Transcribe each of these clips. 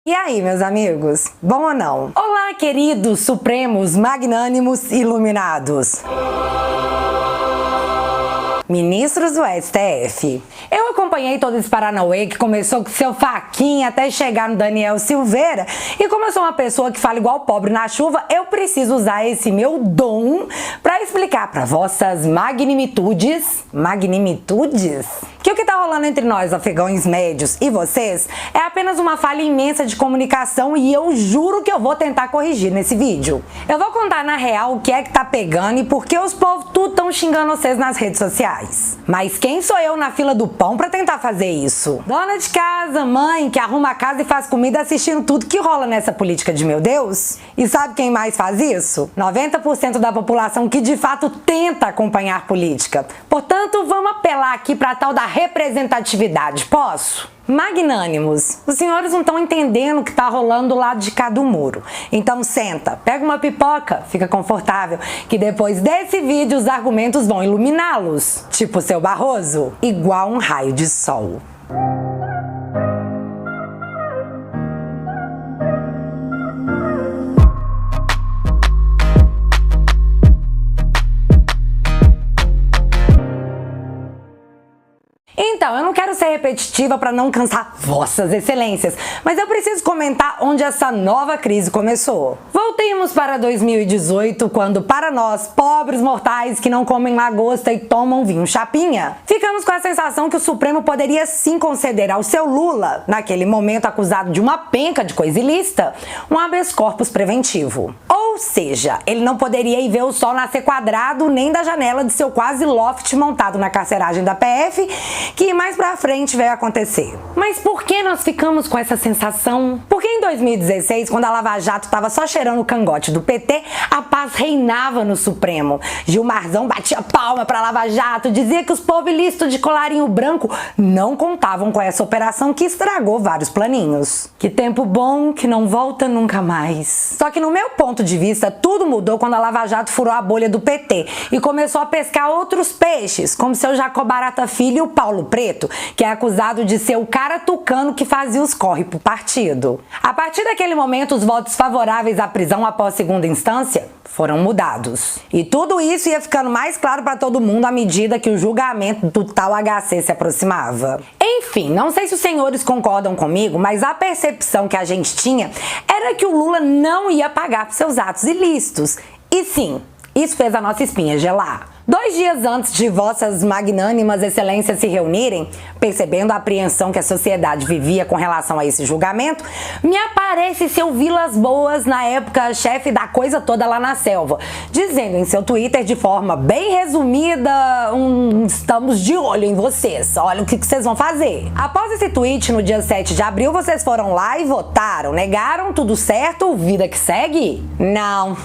E aí, meus amigos? Bom ou não? Olá, queridos, supremos, magnânimos, iluminados. Ministros do STF. Eu acompanhei todo esse paranauê que começou com seu Faquinha até chegar no Daniel Silveira, e como eu sou uma pessoa que fala igual pobre na chuva, eu preciso usar esse meu dom para explicar para vossas magnitudes que o que tá rolando entre nós, afegãos médios, e vocês é apenas uma falha imensa de comunicação, e eu juro que eu vou tentar corrigir nesse vídeo. Eu vou contar na real o que é que tá pegando e por que os povos tudo tão xingando vocês nas redes sociais. Mas quem sou eu na fila do pão pra tentar fazer isso? Dona de casa, mãe, que arruma a casa e faz comida assistindo tudo que rola nessa política de meu Deus? E sabe quem mais faz isso? 90% da população que de fato tenta acompanhar política. Portanto, vamos apelar aqui pra tal da representatividade, posso? Magnânimos, os senhores não estão entendendo o que tá rolando do lado de cá do muro. Então senta, pega uma pipoca, fica confortável, que depois desse vídeo os argumentos vão iluminá-los. Tipo seu Barroso, igual um raio de sol. Então, eu não quero ser repetitiva para não cansar vossas excelências, mas eu preciso comentar onde essa nova crise começou. Voltemos para 2018, quando para nós, pobres mortais que não comem lagosta e tomam vinho chapinha, ficamos com a sensação que o Supremo poderia sim conceder ao seu Lula, naquele momento acusado de uma penca de coisa ilícita, um habeas corpus preventivo. Ou seja, ele não poderia ir ver o sol nascer quadrado nem da janela de seu quase loft montado na carceragem da PF, que mais pra frente veio acontecer. Mas por que nós ficamos com essa sensação? Porque em 2016, quando a Lava Jato tava só cheirando o cangote do PT, a paz reinava no Supremo. Gilmarzão batia palma pra Lava Jato, dizia que os povos ilícitos de colarinho branco não contavam com essa operação que estragou vários planinhos. Que tempo bom que não volta nunca mais. Só que no meu ponto de vista, tudo mudou quando a Lava Jato furou a bolha do PT e começou a pescar outros peixes, como seu Jacó Barata Filho e o Paulo Preto, que é acusado de ser o cara tucano que fazia os corre pro partido. A partir daquele momento, os votos favoráveis à prisão após segunda instância foram mudados. E tudo isso ia ficando mais claro para todo mundo à medida que o julgamento do tal HC se aproximava. Enfim, não sei se os senhores concordam comigo, mas a percepção que a gente tinha era que o Lula não ia pagar por seus atos ilícitos. E sim, isso fez a nossa espinha gelar. 2 dias antes de vossas magnânimas excelências se reunirem, percebendo a apreensão que a sociedade vivia com relação a esse julgamento, me aparece seu Vilas Boas, na época chefe da coisa toda lá na selva, dizendo em seu Twitter de forma bem resumida, estamos de olho em vocês, olha o que vocês vão fazer. Após esse tweet, no dia 7 de abril, vocês foram lá e votaram, negaram, tudo certo, vida que segue? Não,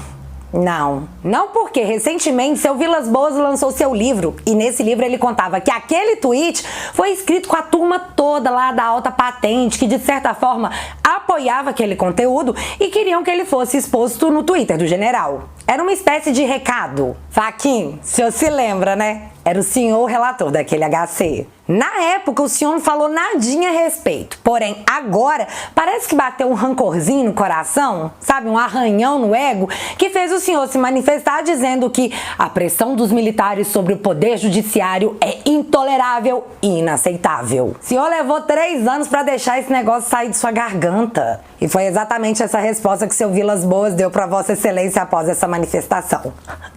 porque recentemente seu Vilas Boas lançou seu livro, e nesse livro ele contava que aquele tweet foi escrito com a turma toda lá da alta patente, que de certa forma apoiava aquele conteúdo e queriam que ele fosse exposto no Twitter do general. Era uma espécie de recado. Faquinha, o senhor se lembra, né? Era o senhor relator daquele HC. Na época, o senhor não falou nadinha a respeito. Porém, agora, parece que bateu um rancorzinho no coração, sabe? Um arranhão no ego, que fez o senhor se manifestar dizendo que a pressão dos militares sobre o poder judiciário é intolerável e inaceitável. O senhor levou 3 anos para deixar esse negócio sair de sua garganta. E foi exatamente essa resposta que seu Vilas Boas deu para Vossa Excelência após essa manifestação.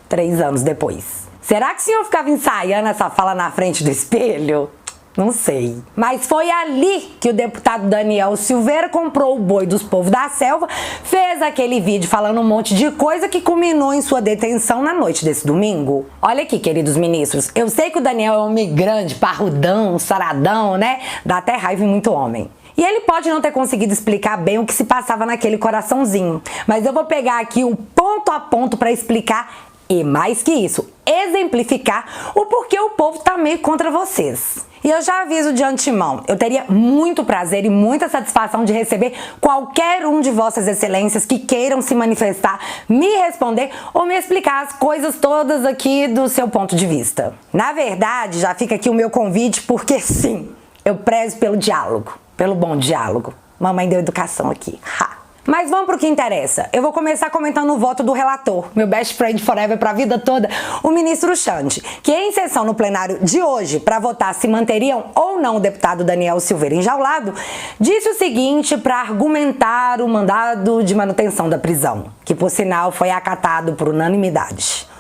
3 anos depois. Será que o senhor ficava ensaiando essa fala na frente do espelho? Não sei. Mas foi ali que o deputado Daniel Silveira comprou o boi dos povos da selva, fez aquele vídeo falando um monte de coisa que culminou em sua detenção na noite desse domingo. Olha aqui, queridos ministros, eu sei que o Daniel é um homem grande, parrudão, saradão, né? Dá até raiva em muito homem. E ele pode não ter conseguido explicar bem o que se passava naquele coraçãozinho, mas eu vou pegar aqui um ponto a ponto para explicar e, mais que isso, exemplificar o porquê o povo tá meio contra vocês. E eu já aviso de antemão, eu teria muito prazer e muita satisfação de receber qualquer um de vossas excelências que queiram se manifestar, me responder ou me explicar as coisas todas aqui do seu ponto de vista. Na verdade, já fica aqui o meu convite porque sim, eu prezo pelo diálogo, pelo bom diálogo. mamãe deu educação aqui. Ha. Mas vamos pro que interessa. Eu vou começar comentando o voto do relator, meu best friend forever pra vida toda, o ministro Xande, que em sessão no plenário de hoje, para votar se manteriam ou não o deputado Daniel Silveira enjaulado, disse o seguinte para argumentar o mandado de manutenção da prisão, que por sinal foi acatado por unanimidade.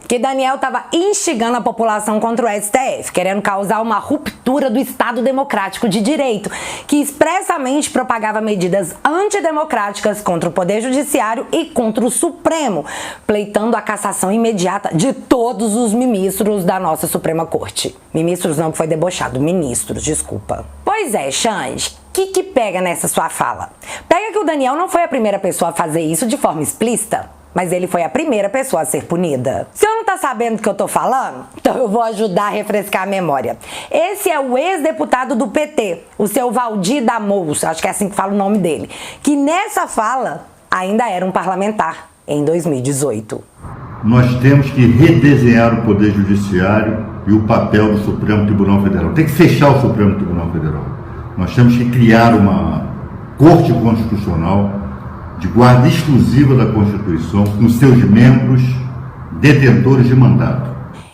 Que Daniel estava instigando a população contra o STF, querendo causar uma ruptura do Estado Democrático de Direito, que expressamente propagava medidas antidemocráticas contra o Poder Judiciário e contra o Supremo, pleitando a cassação imediata de todos os ministros da nossa Suprema Corte. Ministros não, que foi debochado, ministros, desculpa. Pois é, Xande, o que pega nessa sua fala? Pega que o Daniel não foi a primeira pessoa a fazer isso de forma explícita, mas ele foi a primeira pessoa a ser punida. Se eu não tá sabendo do que eu tô falando, então eu vou ajudar a refrescar a memória. Esse é o ex-deputado do PT, o seu Valdir Damous, acho que é assim que fala o nome dele, que nessa fala ainda era um parlamentar em 2018. Nós temos que redesenhar o Poder Judiciário e o papel do Supremo Tribunal Federal. Tem que fechar o Supremo Tribunal Federal. Nós temos que criar uma Corte Constitucional de guarda exclusiva da Constituição, com seus membros detentores de mandato.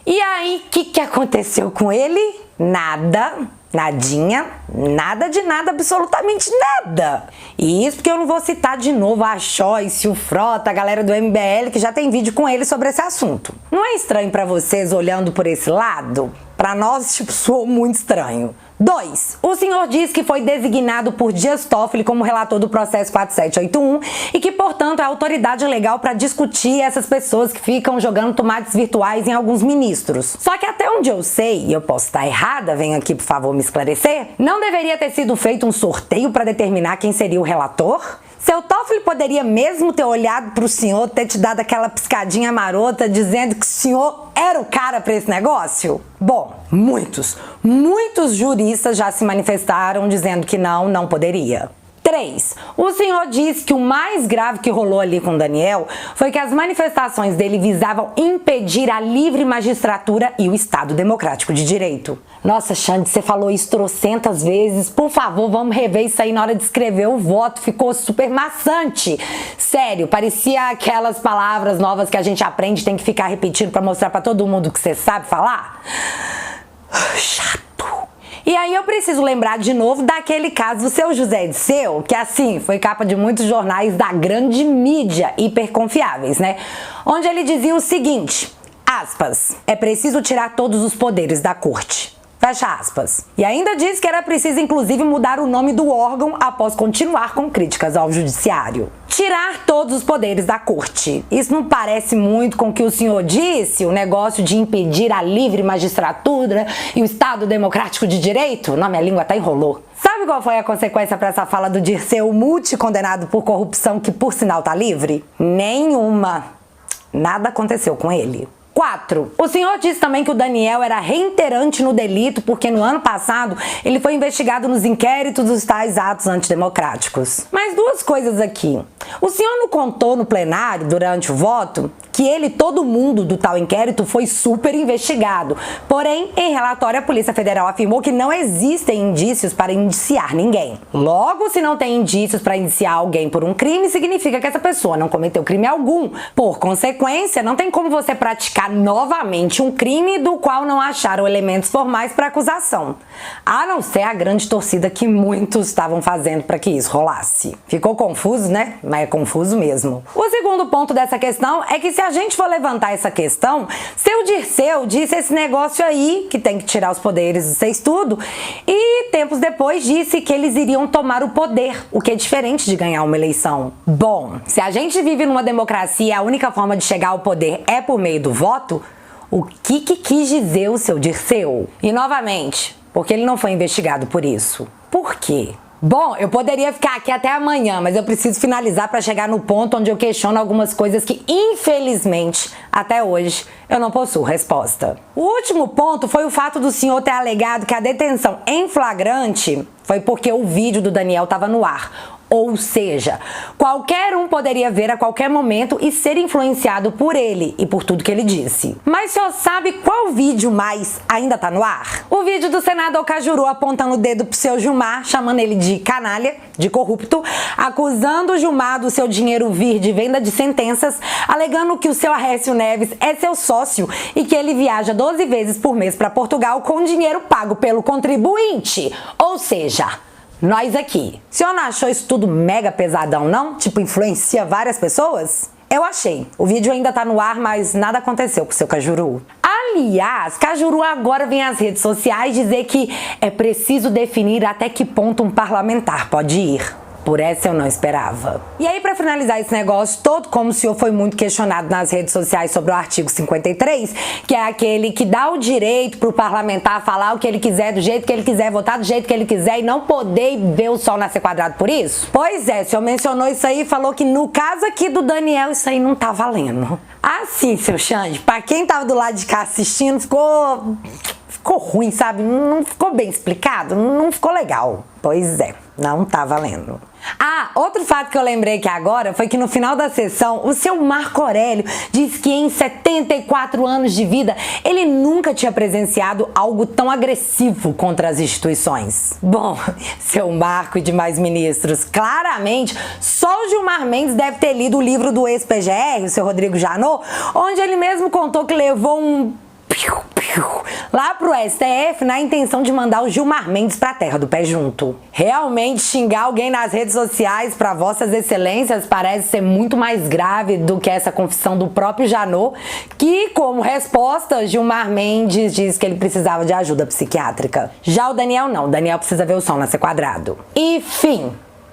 E aí, o que aconteceu com ele? Nada, nadinha, nada de nada, absolutamente nada. E isso porque eu não vou citar de novo a Joyce, o Frota, a galera do MBL, que já tem vídeo com ele sobre esse assunto. Não é estranho pra vocês olhando por esse lado? Pra nós, soou muito estranho. 2. O senhor diz que foi designado por Dias Toffoli como relator do processo 4781 e que, portanto, é a autoridade legal para discutir essas pessoas que ficam jogando tomates virtuais em alguns ministros. Só que até onde eu sei, e eu posso estar errada, venha aqui por favor me esclarecer, não deveria ter sido feito um sorteio para determinar quem seria o relator? Seu Toffoli poderia mesmo ter olhado para o senhor, ter te dado aquela piscadinha marota dizendo que o senhor era o cara para esse negócio? Bom, muitos juristas já se manifestaram dizendo que não poderia. 3. O senhor disse que o mais grave que rolou ali com o Daniel foi que as manifestações dele visavam impedir a livre magistratura e o Estado Democrático de Direito. Nossa, Xande, você falou isso trocentas vezes. Por favor, vamos rever isso aí na hora de escrever o voto. Ficou super maçante. Sério, parecia aquelas palavras novas que a gente aprende e tem que ficar repetindo pra mostrar pra todo mundo que você sabe falar. Chato. E aí eu preciso lembrar de novo daquele caso do seu José Disseu, que assim, foi capa de muitos jornais da grande mídia hiperconfiáveis, né? Onde ele dizia o seguinte, aspas, é preciso tirar todos os poderes da corte. Fecha aspas. E ainda diz que era preciso, inclusive, mudar o nome do órgão após continuar com críticas ao judiciário. Tirar todos os poderes da corte. Isso não parece muito com o que o senhor disse? O negócio de impedir a livre magistratura e o Estado Democrático de Direito? Não, minha língua até enrolou. Sabe qual foi a consequência para essa fala do Dirceu multicondenado por corrupção que, por sinal, tá livre? Nenhuma. Nada aconteceu com ele. 4. O senhor disse também que o Daniel era reiterante no delito porque no ano passado ele foi investigado nos inquéritos dos tais atos antidemocráticos. Mas duas coisas aqui. O senhor não contou no plenário, durante o voto, que ele e todo mundo do tal inquérito foi super investigado. Porém, em relatório, a Polícia Federal afirmou que não existem indícios para indiciar ninguém. Logo, se não tem indícios para indiciar alguém por um crime, significa que essa pessoa não cometeu crime algum. Por consequência, não tem como você praticar novamente um crime do qual não acharam elementos formais para acusação. A não ser a grande torcida que muitos estavam fazendo para que isso rolasse. Ficou confuso, né? Mas é confuso mesmo. O segundo ponto dessa questão é que se a gente for levantar essa questão, seu Dirceu disse esse negócio aí, que tem que tirar os poderes do ser tudo, e tempos depois disse que eles iriam tomar o poder, o que é diferente de ganhar uma eleição. Bom, se a gente vive numa democracia e a única forma de chegar ao poder é por meio do voto, o que quis dizer o seu Dirceu? E novamente, porque ele não foi investigado por isso. Por quê? Bom, eu poderia ficar aqui até amanhã, mas eu preciso finalizar para chegar no ponto onde eu questiono algumas coisas que, infelizmente, até hoje, eu não possuo resposta. O último ponto foi o fato do senhor ter alegado que a detenção em flagrante foi porque o vídeo do Daniel estava no ar. Ou seja, qualquer um poderia ver a qualquer momento e ser influenciado por ele e por tudo que ele disse. Mas senhor sabe qual vídeo mais ainda tá no ar? O vídeo do senador Cajuru apontando o dedo pro seu Gilmar, chamando ele de canalha, de corrupto, acusando o Gilmar do seu dinheiro vir de venda de sentenças, alegando que o seu Aécio Neves é seu sócio e que ele viaja 12 vezes por mês para Portugal com dinheiro pago pelo contribuinte. Ou seja, nós aqui. O senhor não achou isso tudo mega pesadão, não? Tipo, influencia várias pessoas? Eu achei. O vídeo ainda tá no ar, mas nada aconteceu com o seu Cajuru. Aliás, Cajuru agora vem às redes sociais dizer que é preciso definir até que ponto um parlamentar pode ir. Por essa eu não esperava. E aí, pra finalizar esse negócio todo, como o senhor foi muito questionado nas redes sociais sobre o artigo 53, que é aquele que dá o direito pro parlamentar falar o que ele quiser, do jeito que ele quiser, votar do jeito que ele quiser e não poder ver o sol nascer quadrado por isso? Pois é, o senhor mencionou isso aí e falou que no caso aqui do Daniel, isso aí não tá valendo. Assim, seu Xande, pra quem tava do lado de cá assistindo, ficou ruim, sabe? Não ficou bem explicado, não ficou legal. Pois é, não tá valendo. Ah, outro fato que eu lembrei aqui agora foi que no final da sessão, o seu Marco Aurélio disse que em 74 anos de vida, ele nunca tinha presenciado algo tão agressivo contra as instituições. Bom, seu Marco e demais ministros, claramente, só o Gilmar Mendes deve ter lido o livro do ex-PGR, o seu Rodrigo Janot, onde ele mesmo contou que levou um lá pro STF na intenção de mandar o Gilmar Mendes pra terra do pé junto. Realmente xingar alguém nas redes sociais pra vossas excelências parece ser muito mais grave do que essa confissão do próprio Janot, que como resposta Gilmar Mendes diz que ele precisava de ajuda psiquiátrica. Já o Daniel não, o Daniel precisa ver o sol nascer quadrado. E fim.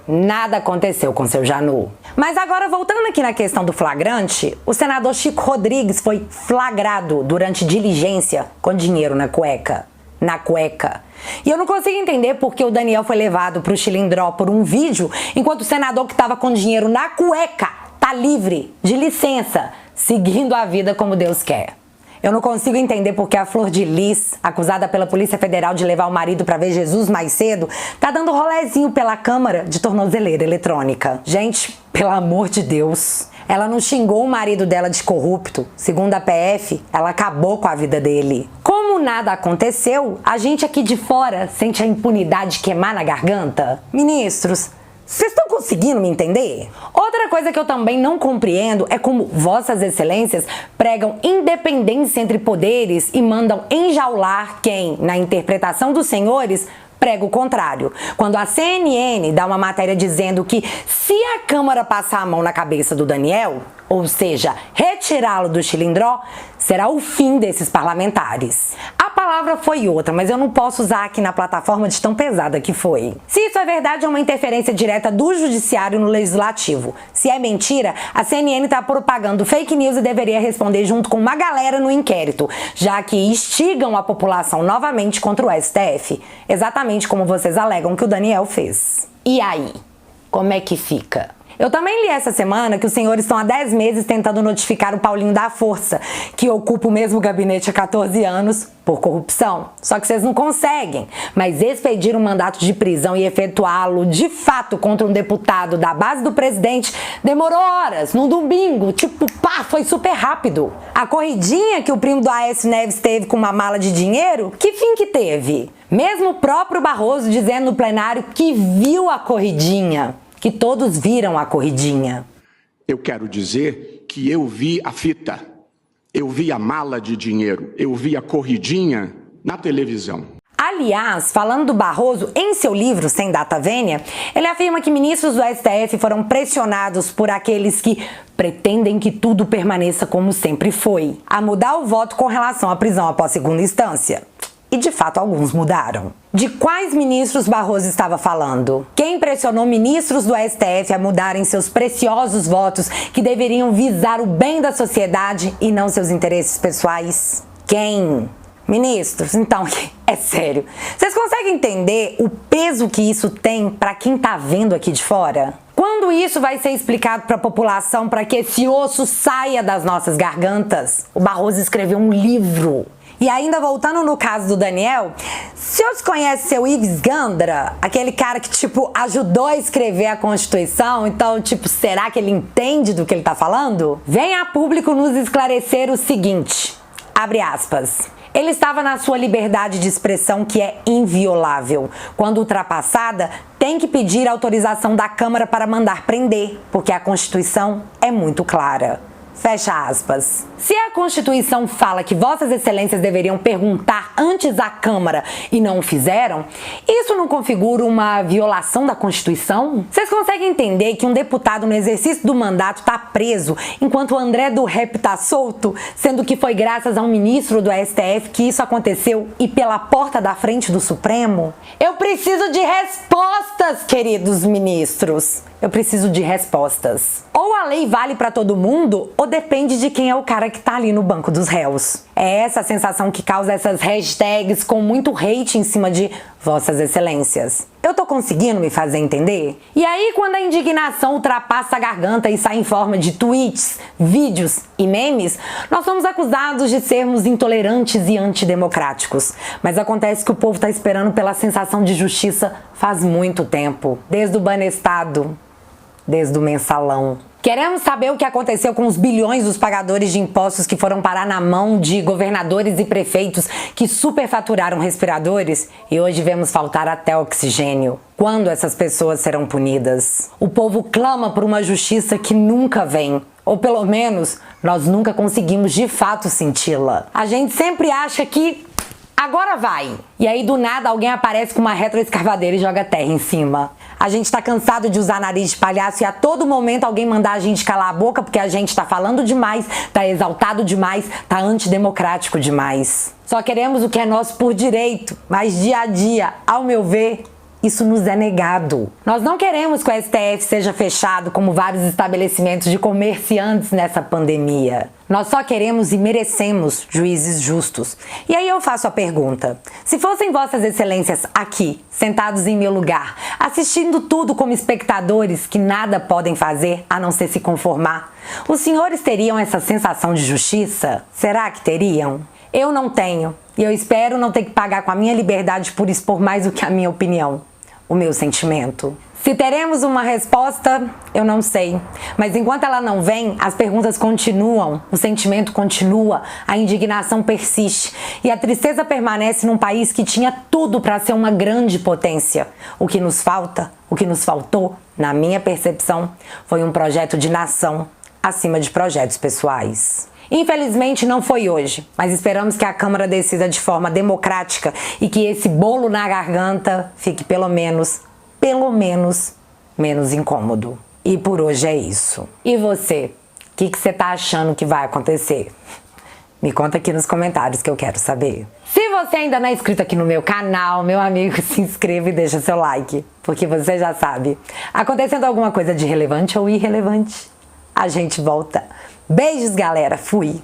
Nada aconteceu com seu Janot. Mas agora, voltando aqui na questão do flagrante, o senador Chico Rodrigues foi flagrado durante diligência com dinheiro na cueca. Na cueca. E eu não consigo entender porque o Daniel foi levado pro Chilindró por um vídeo, enquanto o senador que estava com dinheiro na cueca tá livre, de licença, seguindo a vida como Deus quer. Eu não consigo entender porque a Flor de Lis, acusada pela Polícia Federal de levar o marido pra ver Jesus mais cedo, tá dando rolezinho pela Câmara de tornozeleira eletrônica. Gente, pelo amor de Deus. Ela não xingou o marido dela de corrupto. Segundo a PF, ela acabou com a vida dele. Como nada aconteceu, a gente aqui de fora sente a impunidade queimar na garganta. Ministros, vocês estão conseguindo me entender? Outra coisa que eu também não compreendo é como vossas excelências pregam independência entre poderes e mandam enjaular quem, na interpretação dos senhores, prega o contrário. Quando a CNN dá uma matéria dizendo que se a Câmara passar a mão na cabeça do Daniel, ou seja, retirá-lo do Chilindró, será o fim desses parlamentares. A palavra foi outra, mas eu não posso usar aqui na plataforma de tão pesada que foi. Se isso é verdade, é uma interferência direta do judiciário no legislativo. Se é mentira, a CNN está propagando fake news e deveria responder junto com uma galera no inquérito, já que instigam a população novamente contra o STF, exatamente como vocês alegam que o Daniel fez. E aí, como é que fica? Eu também li essa semana que os senhores estão há 10 meses tentando notificar o Paulinho da Força, que ocupa o mesmo gabinete há 14 anos, por corrupção. Só que vocês não conseguem, mas expedir um mandato de prisão e efetuá-lo de fato contra um deputado da base do presidente demorou horas, num domingo, tipo, pá, foi super rápido. A corridinha que o primo do Aécio Neves teve com uma mala de dinheiro, que fim que teve? Mesmo o próprio Barroso dizendo no plenário que viu a corridinha. Que todos viram a corridinha. Eu quero dizer que eu vi a fita, eu vi a mala de dinheiro, eu vi a corridinha na televisão. Aliás, falando do Barroso, em seu livro Sem Data Vênia, ele afirma que ministros do STF foram pressionados por aqueles que pretendem que tudo permaneça como sempre foi, a mudar o voto com relação à prisão após segunda instância. E de fato alguns mudaram. De quais ministros Barroso estava falando? Quem pressionou ministros do STF a mudarem seus preciosos votos que deveriam visar o bem da sociedade e não seus interesses pessoais? Quem? Ministros, então, é sério. Vocês conseguem entender o peso que isso tem para quem tá vendo aqui de fora? Quando isso vai ser explicado para a população para que esse osso saia das nossas gargantas? O Barroso escreveu um livro. E ainda voltando no caso do Daniel, o senhor conhece seu Ives Gandra? Aquele cara que, tipo, ajudou a escrever a Constituição, então, tipo, será que ele entende do que ele tá falando? Venha a público nos esclarecer o seguinte, abre aspas. Ele estava na sua liberdade de expressão, que é inviolável. Quando ultrapassada, tem que pedir autorização da Câmara para mandar prender, porque a Constituição é muito clara. Fecha aspas. Se a Constituição fala que Vossas Excelências deveriam perguntar antes à Câmara e não o fizeram, isso não configura uma violação da Constituição? Vocês conseguem entender que um deputado no exercício do mandato está preso enquanto o André do Rap está solto, sendo que foi graças a um ministro do STF que isso aconteceu e pela porta da frente do Supremo? Eu preciso de respostas, queridos ministros. Eu preciso de respostas. Ou a lei vale para todo mundo, ou depende de quem é o cara que tá ali no banco dos réus. É essa a sensação que causa essas hashtags com muito hate em cima de Vossas Excelências. Eu tô conseguindo me fazer entender? E aí, quando a indignação ultrapassa a garganta e sai em forma de tweets, vídeos e memes, nós somos acusados de sermos intolerantes e antidemocráticos. Mas acontece que o povo tá esperando pela sensação de justiça faz muito tempo. Desde o Banestado, desde o mensalão. Queremos saber o que aconteceu com os bilhões dos pagadores de impostos que foram parar na mão de governadores e prefeitos que superfaturaram respiradores e hoje vemos faltar até oxigênio. Quando essas pessoas serão punidas? O povo clama por uma justiça que nunca vem. Ou pelo menos, nós nunca conseguimos de fato senti-la. A gente sempre acha que agora vai. E aí do nada alguém aparece com uma retroescavadeira e joga terra em cima. A gente tá cansado de usar nariz de palhaço e a todo momento alguém mandar a gente calar a boca porque a gente tá falando demais, tá exaltado demais, tá antidemocrático demais. Só queremos o que é nosso por direito, mas dia a dia, ao meu ver, isso nos é negado. Nós não queremos que o STF seja fechado como vários estabelecimentos de comerciantes nessa pandemia. Nós só queremos e merecemos juízes justos. E aí eu faço a pergunta, se fossem Vossas Excelências aqui, sentados em meu lugar, assistindo tudo como espectadores que nada podem fazer a não ser se conformar, os senhores teriam essa sensação de justiça? Será que teriam? Eu não tenho, e eu espero não ter que pagar com a minha liberdade por expor mais do que a minha opinião, o meu sentimento. Se teremos uma resposta, eu não sei. Mas enquanto ela não vem, as perguntas continuam, o sentimento continua, a indignação persiste e a tristeza permanece num país que tinha tudo para ser uma grande potência. O que nos falta, o que nos faltou, na minha percepção, foi um projeto de nação acima de projetos pessoais. Infelizmente não foi hoje, mas esperamos que a Câmara decida de forma democrática e que esse bolo na garganta fique pelo menos menos incômodo. E por hoje é isso. E você? O que você tá achando que vai acontecer? Me conta aqui nos comentários que eu quero saber. Se você ainda não é inscrito aqui no meu canal, meu amigo, se inscreva e deixa seu like, porque você já sabe. Acontecendo alguma coisa de relevante ou irrelevante, a gente volta. Beijos, galera. Fui!